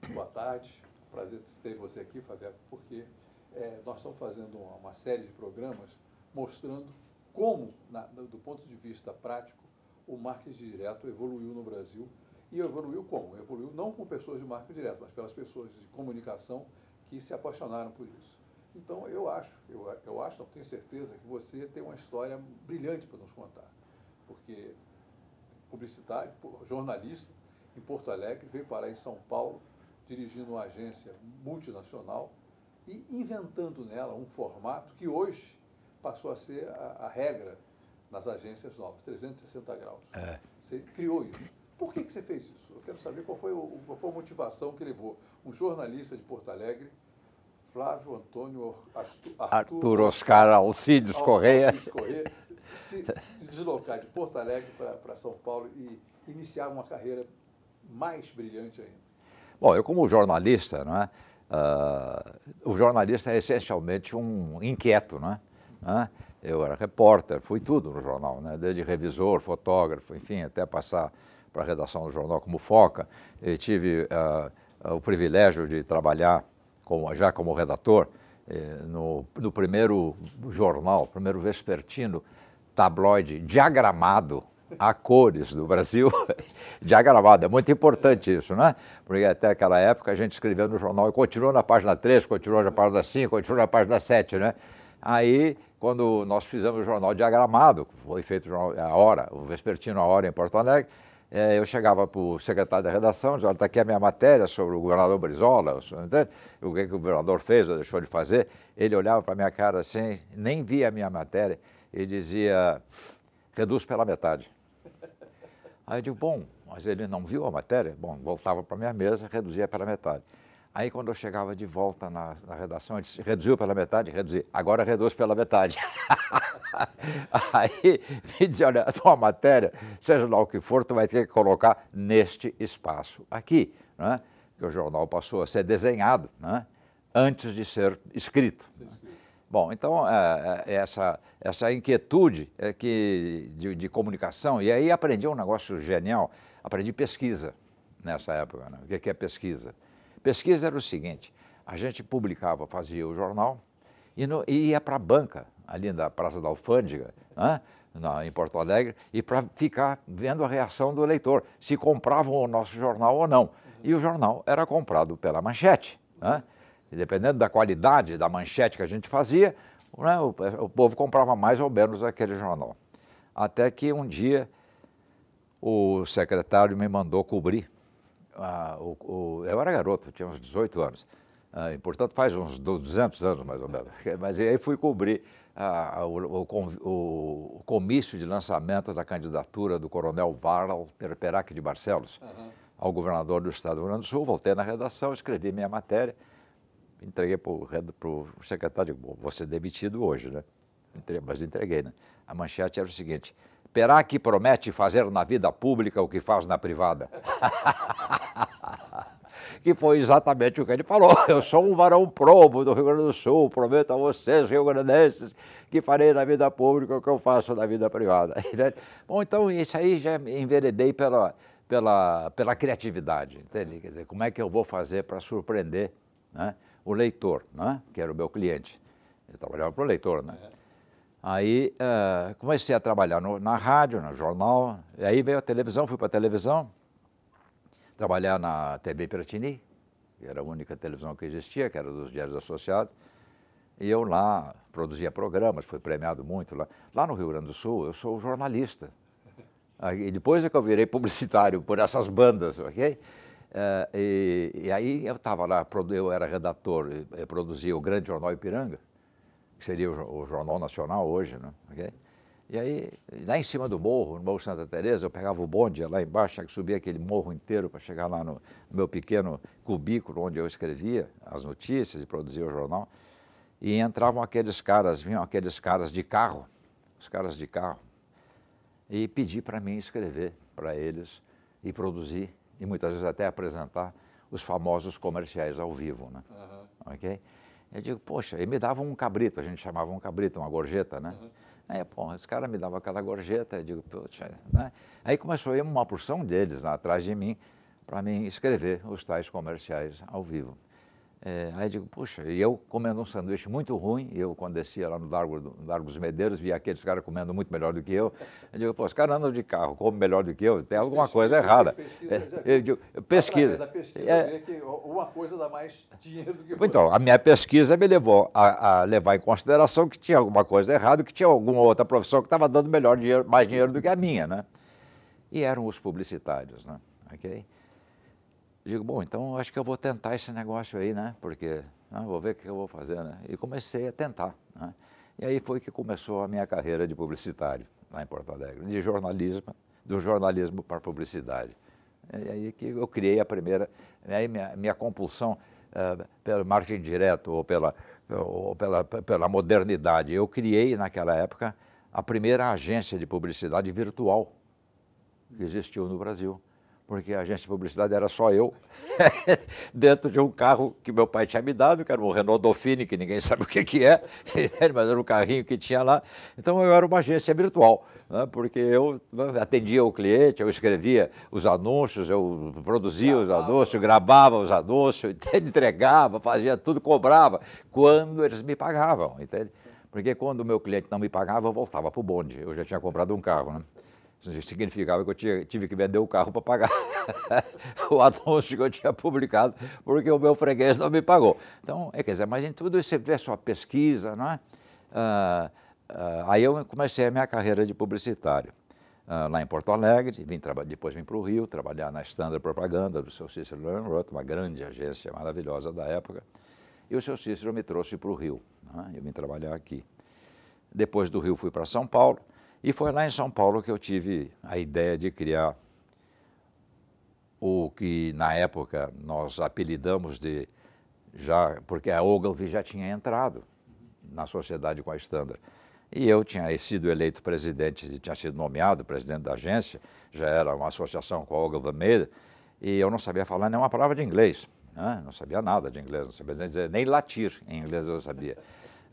Boa tarde. Prazer ter você aqui, Fabiano, porque nós estamos fazendo uma série de programas mostrando como, do ponto de vista prático, o marketing direto evoluiu no Brasil. E evoluiu como? Evoluiu não com pessoas de marketing direto, mas pelas pessoas de comunicação que se apaixonaram por isso. Então, eu acho, não tenho certeza, que você tem uma história brilhante para nos contar. Porque publicitário, jornalista, em Porto Alegre, veio parar em São Paulo, dirigindo uma agência multinacional e inventando nela um formato que hoje passou a ser a regra nas agências novas, 360 graus. Você criou isso. Por que você fez isso? Eu quero saber qual foi a motivação que levou um jornalista de Porto Alegre, Flávio Antônio Arthur Oscar Alcides Correia, se deslocar de Porto Alegre para São Paulo e iniciar uma carreira mais brilhante ainda. Bom, eu como jornalista, não é? O jornalista é essencialmente um inquieto, não é? Eu era repórter, fui tudo no jornal, né? Desde revisor, fotógrafo, enfim, até passar para a redação do jornal como foca. Eu tive o privilégio de trabalhar já como redator no primeiro jornal, primeiro vespertino tabloide diagramado a cores do Brasil, diagramado, é muito importante isso, né? Porque até aquela época a gente escrevia no jornal e continuou na página 3, continuou na página 5, continuou na página 7, né? Aí, quando nós fizemos o jornal diagramado, foi feito o vespertino A Hora em Porto Alegre, eu chegava para o secretário da redação, dizia, olha, está aqui a minha matéria sobre o governador Brizola, o que o governador fez ou deixou de fazer. Ele olhava para a minha cara assim, nem via a minha matéria, e dizia, reduz pela metade. Aí eu digo, bom, mas ele não viu a matéria? Bom, voltava para a minha mesa, reduzia pela metade. Aí quando eu chegava de volta na redação, ele disse, reduziu pela metade? Reduzi. Agora reduz pela metade. Aí me dizia, olha, a tua matéria, seja lá o que for, tu vai ter que colocar neste espaço aqui, né? Que o jornal passou a ser desenhado, né? Antes de ser escrito. Bom, então essa inquietude de comunicação, e aí aprendi um negócio genial, aprendi pesquisa nessa época, né? O que é pesquisa? Pesquisa era o seguinte, a gente publicava, fazia o jornal e ia para a banca, ali na Praça da Alfândega, né? Em Porto Alegre, e para ficar vendo a reação do leitor, se compravam o nosso jornal ou não. E o jornal era comprado pela Manchete, né? E dependendo da qualidade da manchete que a gente fazia, né, o povo comprava mais ou menos aquele jornal. Até que um dia o secretário me mandou cobrir. Eu era garoto, tinha uns 18 anos, e, portanto faz uns 200 anos mais ou menos. Mas aí fui cobrir o comício de lançamento da candidatura do coronel Walter Perac de Barcelos ao governador do estado do Rio Grande do Sul. Voltei na redação, escrevi minha matéria, entreguei para o secretário, vou ser demitido hoje, né? Mas entreguei, né? A manchete era o seguinte, Perac promete fazer na vida pública o que faz na privada. Que foi exatamente o que ele falou. Eu sou um varão probo do Rio Grande do Sul, prometo a vocês, rio-grandenses, que farei na vida pública o que eu faço na vida privada. Bom, então isso aí já enveredei pela criatividade, entende? Quer dizer, como é que eu vou fazer para surpreender, né, o leitor, né, que era o meu cliente. Eu trabalhava para o leitor, né? Aí comecei a trabalhar na rádio, no jornal, e aí veio a televisão, fui para a televisão, trabalhar na TV Piratini, que era a única televisão que existia, que era dos Diários Associados, e eu lá produzia programas, fui premiado muito lá. Lá no Rio Grande do Sul, eu sou jornalista, e depois é que eu virei publicitário por essas bandas, ok? E aí eu estava lá, eu era redator, eu produzia o Grande Jornal Ipiranga, que seria o Jornal Nacional hoje, né? Okay? E aí, lá em cima do morro, no Morro Santa Teresa, eu pegava o bonde lá embaixo, tinha que subir aquele morro inteiro para chegar lá no meu pequeno cubículo onde eu escrevia as notícias e produzia o jornal. E entravam vinham aqueles caras de carro, os caras de carro, e pedi para mim escrever para eles e produzir, e muitas vezes até apresentar os famosos comerciais ao vivo, né? Ok? Eu digo, poxa, e me davam um cabrito, a gente chamava um cabrito, uma gorjeta, né? Aí, pô, esse cara me dava aquela gorjeta, eu digo, poxa, né? Aí começou a ir uma porção deles lá atrás de mim para mim escrever os tais comerciais ao vivo. Aí eu digo, puxa, e eu comendo um sanduíche muito ruim, eu quando descia lá no Largo dos Medeiros, via aqueles caras comendo muito melhor do que eu digo, pô, os caras andam de carro, comem melhor do que eu, tem alguma coisa errada. Eu pesquisa. Da pesquisa vê que uma coisa dá mais dinheiro do que outra. Então, a minha pesquisa me levou a levar em consideração que tinha alguma coisa errada, que tinha alguma outra profissão que estava dando mais dinheiro do que a minha, né? E eram os publicitários, né? Ok? Digo, bom, então acho que eu vou tentar esse negócio aí, né? Porque vou ver o que eu vou fazer, né? E comecei a tentar, né? E aí foi que começou a minha carreira de publicitário lá em Porto Alegre, do jornalismo para a publicidade. E aí que eu criei a primeira, aí minha compulsão pelo marketing direto ou pela modernidade. Eu criei naquela época a primeira agência de publicidade virtual que existiu no Brasil. Porque a agência de publicidade era só eu, dentro de um carro que meu pai tinha me dado, que era um Renault Dauphine, que ninguém sabe o que é, mas era um carrinho que tinha lá. Então eu era uma agência virtual, né? Porque eu atendia o cliente, eu escrevia os anúncios, eu produzia os anúncios, gravava os anúncios, entregava, fazia tudo, cobrava, quando eles me pagavam, entende? Porque quando o meu cliente não me pagava, eu voltava para o bonde, eu já tinha comprado um carro, né? Isso significava que eu tive que vender o carro para pagar o anúncio que eu tinha publicado, porque o meu freguês não me pagou. Então, quer dizer, mas em tudo isso você vê sua pesquisa, não é? Aí eu comecei a minha carreira de publicitário lá em Porto Alegre, depois vim para o Rio, trabalhar na Standard Propaganda do seu Cícero Löwenroth, uma grande agência maravilhosa da época, e o seu Cícero me trouxe para o Rio, né? Eu vim trabalhar aqui. Depois do Rio fui para São Paulo, e foi lá em São Paulo que eu tive a ideia de criar o que na época nós apelidamos porque a Ogilvy já tinha entrado na sociedade com a Standard. E eu tinha sido eleito presidente, tinha sido nomeado presidente da agência, já era uma associação com a Ogilvy Mayer, e eu não sabia falar nenhuma palavra de inglês, né? Não sabia nada de inglês, não sabia dizer nem latir em inglês eu sabia.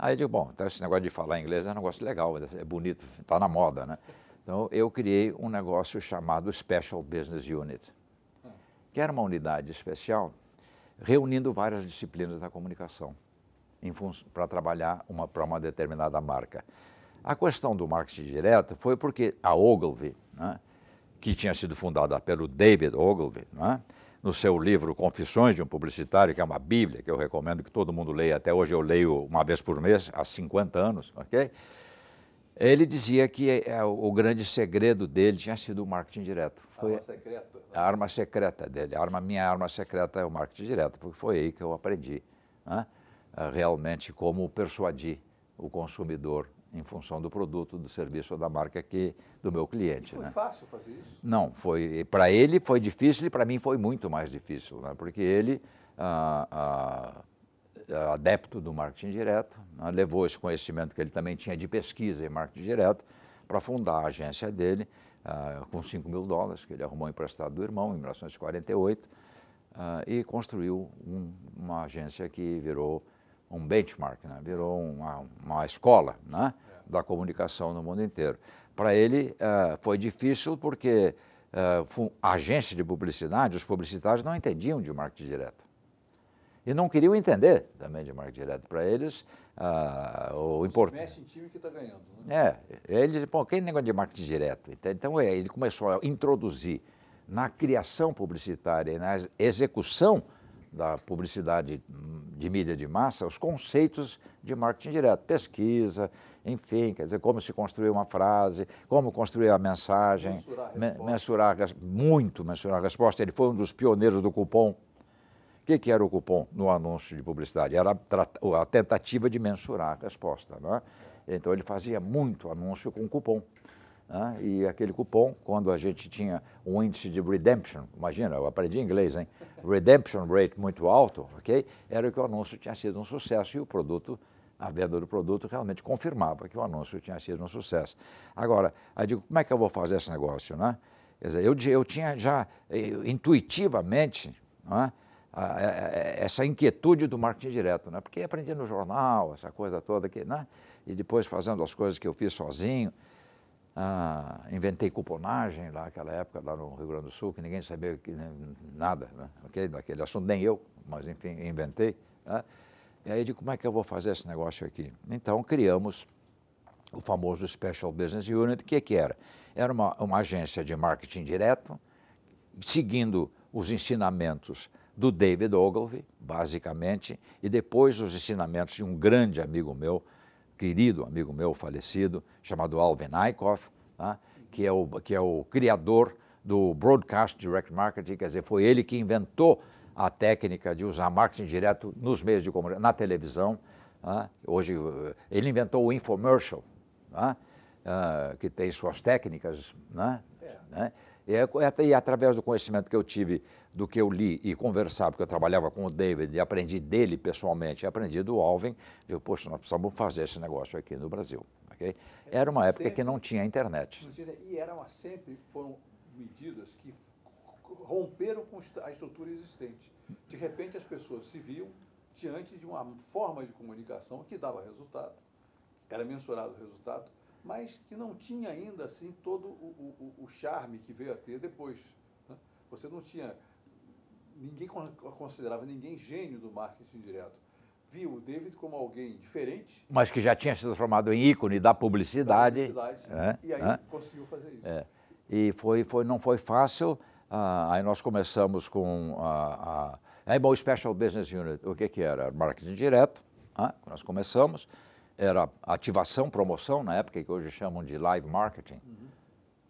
Aí eu digo, bom, então esse negócio de falar inglês é um negócio legal, é bonito, está na moda, né? Então eu criei um negócio chamado Special Business Unit, que era uma unidade especial reunindo várias disciplinas da comunicação para trabalhar para uma determinada marca. A questão do marketing direto foi porque a Ogilvy, né, que tinha sido fundada pelo David Ogilvy, né, no seu livro Confissões de um Publicitário, que é uma bíblia, que eu recomendo que todo mundo leia, até hoje eu leio uma vez por mês, há 50 anos, ok? Ele dizia que o grande segredo dele tinha sido o marketing direto. Foi arma secreta? A arma secreta dele. Minha arma secreta é o marketing direto, porque foi aí que eu aprendi, né, realmente como persuadir o consumidor em função do produto, do serviço ou da marca do meu cliente. Foi, né? Fácil fazer isso? Não, para ele foi difícil e para mim foi muito mais difícil, né? Porque ele, adepto do marketing direto, né, levou esse conhecimento que ele também tinha de pesquisa em marketing direto para fundar a agência dele com $5.000 que ele arrumou emprestado do irmão em 1948 e construiu uma agência que virou um benchmark, né? Virou uma escola, né, da comunicação no mundo inteiro. Para ele foi difícil porque a agência de publicidade, os publicitários não entendiam de marketing direto. E não queriam entender também de marketing direto. Para eles, o importante... mexe em time que está ganhando. Né? Ele diz, pô, que negócio de marketing direto? Então ele começou a introduzir na criação publicitária e na execução da publicidade de mídia de massa, os conceitos de marketing direto, pesquisa, enfim, quer dizer, como se construir uma frase, como construir a mensagem, mensurar a resposta. Ele foi um dos pioneiros do cupom. O que era o cupom no anúncio de publicidade? Era a tentativa de mensurar a resposta, não é? Então ele fazia muito anúncio com cupom. Né? E aquele cupom, quando a gente tinha um índice de redemption, imagina, eu aprendi inglês, hein? Redemption rate muito alto, ok? Era que o anúncio tinha sido um sucesso e o produto, a venda do produto realmente confirmava que o anúncio tinha sido um sucesso. Agora, eu digo, como é que eu vou fazer esse negócio, né? Quer dizer, eu tinha já intuitivamente, né, essa inquietude do marketing direto, né? Porque aprendi no jornal, essa coisa toda aqui, né? E depois fazendo as coisas que eu fiz sozinho. Inventei cuponagem lá naquela época, lá no Rio Grande do Sul, que ninguém sabia nada, né? Okay? Daquele assunto, nem eu, mas enfim, inventei. Né? E aí eu digo, como é que eu vou fazer esse negócio aqui? Então criamos o famoso Special Business Unit. O que era? Era uma agência de marketing direto, seguindo os ensinamentos do David Ogilvy, basicamente, e depois os ensinamentos de um grande amigo meu, querido amigo meu falecido, chamado Alvin Eickhoff, tá? que é o criador do Broadcast Direct Marketing, quer dizer, foi ele que inventou a técnica de usar marketing direto nos meios de comunicação, na televisão. Tá? Hoje, ele inventou o infomercial, tá? Que tem suas técnicas, né? E através do conhecimento que eu tive, do que eu li e conversava, porque eu trabalhava com o David e aprendi dele pessoalmente, e aprendi do Alvin, eu, poxa, nós precisamos fazer esse negócio aqui no Brasil. Okay? Era uma época que não tinha internet. E sempre foram medidas que romperam com a estrutura existente. De repente as pessoas se viam diante de uma forma de comunicação que dava resultado, era mensurado o resultado, mas que não tinha ainda assim todo o charme que veio a ter depois. Né? Você não tinha, ninguém considerava ninguém gênio do marketing direto. Viu o David como alguém diferente. Mas que já tinha se transformado em ícone da publicidade. E aí conseguiu fazer isso. E não foi fácil. Aí nós começamos com o Special Business Unit. O que era? Marketing direto. Nós começamos. Era ativação, promoção, na época que hoje chamam de live marketing.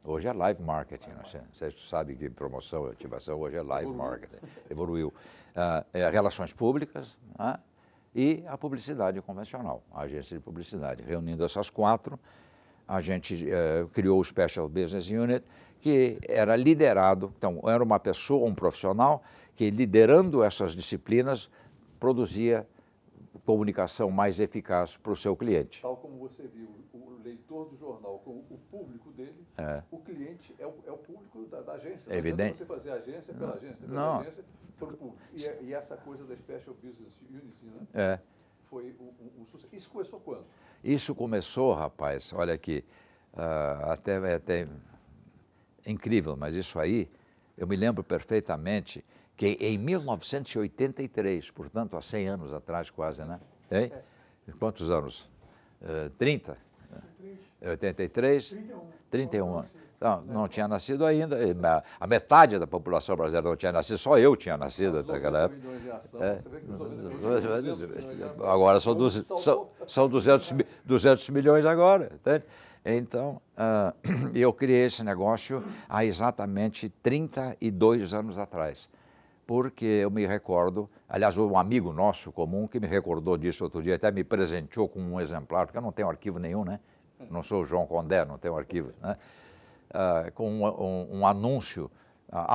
Hoje é live marketing. Você sabe que promoção e ativação hoje é live marketing. Evoluiu. Relações públicas e a publicidade convencional, a agência de publicidade. Reunindo essas quatro, a gente criou o Special Business Unit, que era liderado, então era uma pessoa, um profissional, que liderando essas disciplinas produzia comunicação mais eficaz para o seu cliente. Tal como você viu, o leitor do jornal como o público dele, o cliente é o público da agência. É evidente. Você fazer agência pela agência, pela agência pelo público. E essa coisa da Special Business Unit, né? Foi um sucesso. Isso começou quando? Isso começou, rapaz, olha aqui, até incrível, mas isso aí, eu me lembro perfeitamente que em 1983, portanto, há 100 anos atrás quase, né? Quantos anos? 30? 83? 31 anos. Não tinha nascido ainda. A metade da população brasileira não tinha nascido, só eu tinha nascido naquela época. Agora são 200 milhões agora. Entende? Então, eu criei esse negócio há exatamente 32 anos atrás. Porque eu me recordo, aliás, um amigo nosso comum que me recordou disso outro dia, até me presenteou com um exemplar, porque eu não tenho arquivo nenhum, né? Não sou o João Condé, não tenho arquivo, né? Com um anúncio.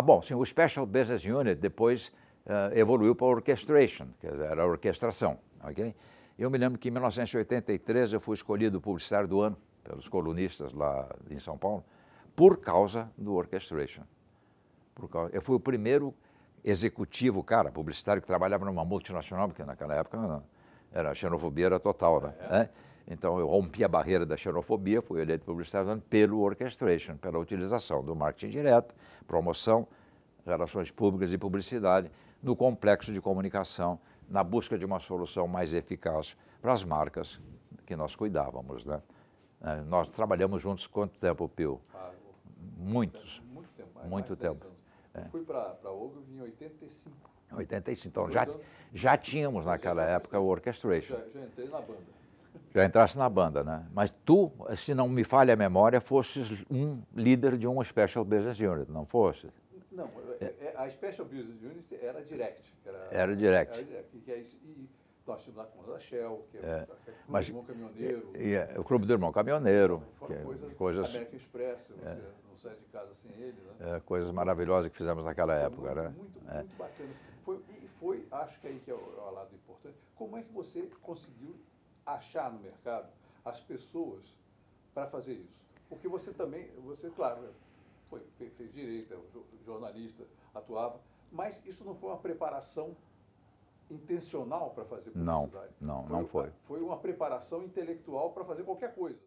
Bom, sim, o Special Business Unit depois evoluiu para a Orchestration, que era a orquestração, ok? Eu me lembro que em 1983 eu fui escolhido publicitário do ano pelos colunistas lá em São Paulo, por causa do Orchestration. Eu fui o primeiro executivo, publicitário que trabalhava numa multinacional, porque naquela época a xenofobia era total, né? Então eu rompi a barreira da xenofobia, fui eleito publicitário pelo Orchestration, pela utilização do marketing direto, promoção, relações públicas e publicidade no complexo de comunicação, na busca de uma solução mais eficaz para as marcas que nós cuidávamos, né? Nós trabalhamos juntos quanto tempo, Pio? Muito tempo. Muito tempo. Eu fui para Ogilvy em 85. 85, então já tínhamos naquela época o Orchestration. Já entrei na banda. Já entrasse na banda, né? Mas tu, se não me falha a memória, fosses um líder de uma Special Business Unit, não fosse? Não, a Special Business Unit era Direct. Era Direct. E nós tínhamos lá com a Shell, que é o Clube do Irmão Caminhoneiro. O Clube do Irmão Caminhoneiro. Coisas American Express, você não sai de casa sem ele, né? Coisas maravilhosas que fizemos naquela época, né? Muito bacana. Acho que aí que é o lado importante. Como é que você conseguiu achar no mercado as pessoas para fazer isso? Porque você também, claro, fez direito, jornalista, atuava, mas isso não foi uma preparação intencional para fazer publicidade? Não foi. Foi uma preparação intelectual para fazer qualquer coisa.